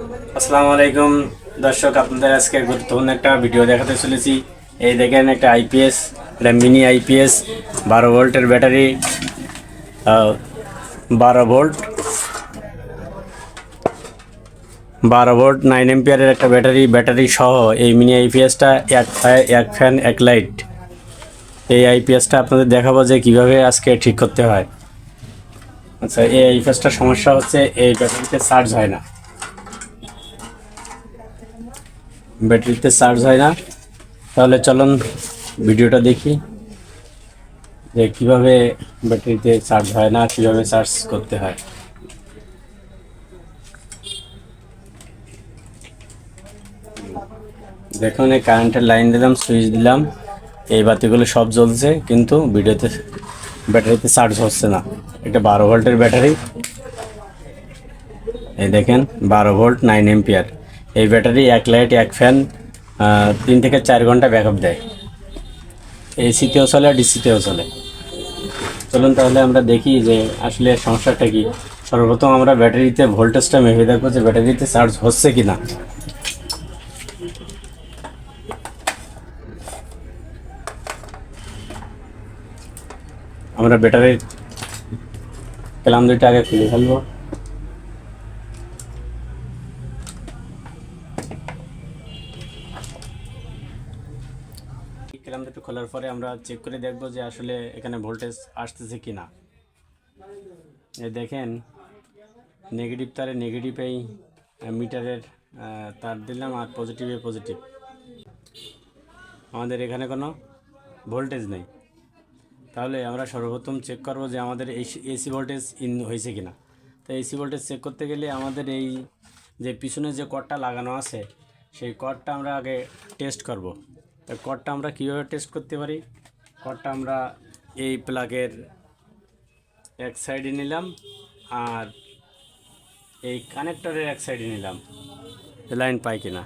আসসালামু আলাইকুম দর্শক, আপনাদের আজকে গুরুত্বপূর্ণ একটা ভিডিও দেখাতে চলেছি। এই দেখেন একটা আইপিএস, এটা মিনি আইপিএস 12 ভোল্টের ব্যাটারি, 12 ভোল্ট 12 ভোল্ট 9 এম্পিয়ারের একটা ব্যাটারি সহ এই মিনি আইপিএসটা এক ফ্যান এক লাইট। এই আইপিএসটা আপনাদের দেখাবো যে কিভাবে আজকে ঠিক করতে হয়। আচ্ছা, এই আইপিএসটার সমস্যা হচ্ছে এই ব্যাটারিতে চার্জ হয় না। তাহলে চলুন ভিডিওটা দেখি যে কিভাবে ব্যাটারিতে চার্জ হয় না, কিভাবে চার্জ করতে হয়। দেখুন, এই কারেন্টের লাইন দিলাম, সুইচ দিলাম, এই বাতিগুলো সব জ্বলছে, কিন্তু ব্যাটারিতে চার্জ হচ্ছে না। এটা 12 ভোল্টের ব্যাটারি। এই দেখেন 12 ভোল্ট 9 এম্পিয়ার। এই ব্যাটারি এক লাইট এক ফ্যান 3 থেকে 4 ঘন্টা ব্যাকআপ দেয়। এসিতেও চলে, ডিসিতেও চলে। চলুন তাহলে আমরা দেখি যে আসলে সমস্যাটা কি। সর্বপ্রথম আমরা ব্যাটারিতে ভোল্টেজটা মেপে দেখবো যে ব্যাটারিতে চার্জ হচ্ছে কি না। আমরা ব্যাটারির ক্যালাম দুইটা আগে খুলে ফেলবো। ক্যালাম দুটো খোলার পরে আমরা চেক করে দেখবো যে আসলে এখানে ভোল্টেজ আসতেছে কি না। এই দেখেন, নেগেটিভ তারে নেগেটিভ, এই মিটারের তার দিলাম, আর পজিটিভে পজিটিভ। আমাদের এখানে কোনো ভোল্টেজ নেই। তাহলে আমরা সর্বপ্রথম চেক করব যে আমাদের এসি ভোল্টেজ ইন হয়েছে কিনা। তো এসি ভোল্টেজ চেক করতে গেলে আমাদের এই যে পিছনে যে কর্ডটা লাগানো আছে, সেই কর্ডটা আমরা আগে টেস্ট করব। তো কর্ডটা আমরা কীভাবে টেস্ট করতে পারি, কর্ডটা আমরা এই প্লাগের এক সাইডে নিলাম, আর এই কানেক্টরের এক সাইডে নিলাম, লাইন পাই কিনা।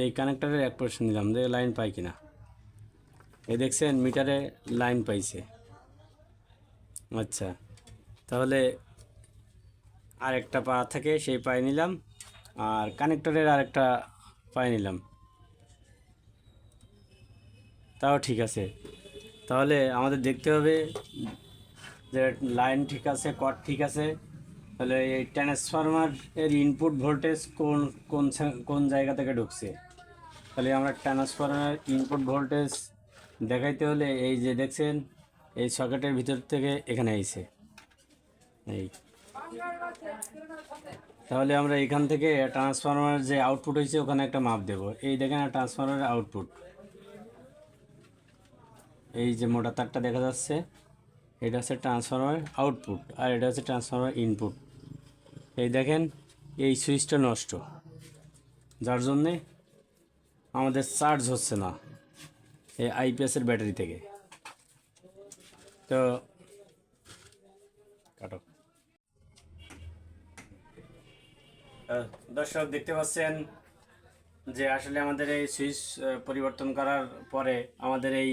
এই কানেক্টরের এক পোর্শন নিলাম, যে লাইন পাই কিনা। এই দেখছেন মিটারে লাইন পাইছে। আচ্ছা, তাহলে আরেকটা পা থেকে সেই পাই নিলাম, আর কানেক্টরের আরেকটা পাই নিলাম, তাও ঠিক আছে। তাহলে আমাদের দেখতে হবে যে লাইন ঠিক আছে, কর্ড ঠিক আছে। তাহলে এই ট্রান্সফরমার এর ইনপুট ভোল্টেজ কোন কোন কোন জায়গা থেকে ঢুকছে। তাহলে আমরা ট্রান্সফরমার ইনপুট ভোল্টেজ দেখাইতে হলে এই যে দেখছেন, এই সকেটের ভিতর থেকে এখানে আইছে এই। তাহলে আমরা এখান থেকে ট্রান্সফরমার যে আউটপুট হয়েছে ওখানে একটা মাপ দেব। এই দেখেন ট্রান্সফরমারের আউটপুট, এই যে মোটা তারটা দেখা যাচ্ছে, এটা হচ্ছে ট্রান্সফরমার আউটপুট, আর এটা হচ্ছে ট্রান্সফরমার ইনপুট। এই দেখেন, এই সুইচটা নষ্ট, যার জন্যে আমাদের চার্জ হচ্ছে না এই আইপিএসের ব্যাটারি থেকে। তো কাটো। দর্শক দেখতে পাচ্ছেন যে আসলে আমাদের এই সুইচ পরিবর্তন করার পরে আমাদের এই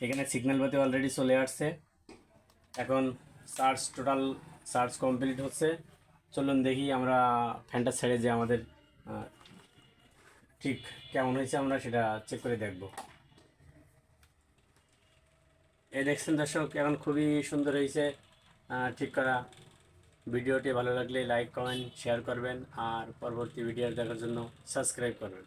এখানে সিগন্যাল বাতি অলরেডি চলে আসছে। এখন টোটাল চার্জ কমপ্লিট হচ্ছে। চলুন দেখি আমরা ফ্যানটা ছেড়ে যে আমাদের ঠিক কেমন হয়েছে আমরা সেটা চেক করে দেখব। এই দেখছেন দর্শক, এখন খুবই সুন্দর হয়েছে ঠিক করা। ভিডিওটি ভালো লাগলে লাইক কমেন্ট শেয়ার করবেন, আর পরবর্তী ভিডিও দেখার জন্য সাবস্ক্রাইব করবেন।